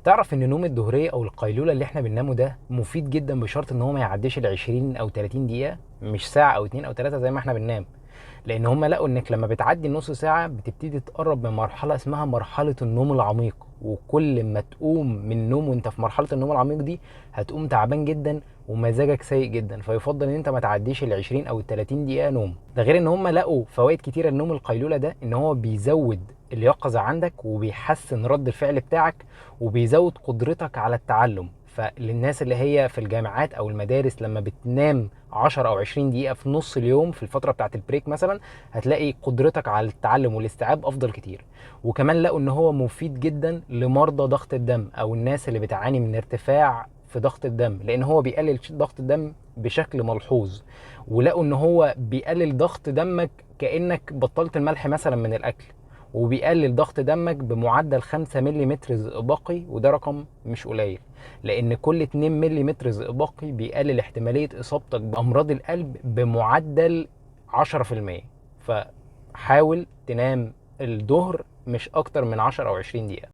تعرف ان النوم الظهريه او القيلوله اللي احنا بننامه ده مفيد جدا، بشرط ان هو ما يعديش ال 20 او 30 دقيقه، مش ساعه او 2 او 3 زي ما احنا بننام. لان هم لقوا انك لما بتعدي النص ساعه بتبتدي تقرب من مرحله اسمها مرحله النوم العميق، وكل ما تقوم من النوم وانت في مرحله النوم العميق دي هتقوم تعبان جدا ومزاجك سيء جدا. فيفضل ان انت ما تعديش ال 20 او ال 30 دقيقه نوم. ده غير ان هم لقوا فوائد كتيره لنوم القيلوله ده، ان هو بيزود اليقظه عندك وبيحسن رد الفعل بتاعك وبيزود قدرتك على التعلم. فللناس اللي هي في الجامعات او المدارس لما بتنام 10 او 20 دقيقه في نص اليوم في الفتره بتاعه البريك مثلا، هتلاقي قدرتك على التعلم والاستيعاب افضل كتير. وكمان لقوا ان هو مفيد جدا لمرضى ضغط الدم او الناس اللي بتعاني من ارتفاع في ضغط الدم، لان هو بيقلل ضغط الدم بشكل ملحوظ. ولقوا ان هو بيقلل ضغط دمك كانك بطلت الملح مثلا من الاكل، وبيقلل ضغط دمك بمعدل 5 ملم زئبقي، وده رقم مش قليل، لان كل 2 ملم زئبقي بيقلل احتماليه اصابتك بامراض القلب بمعدل 10%. فحاول تنام الظهر مش اكتر من 10 او 20 دقيقه.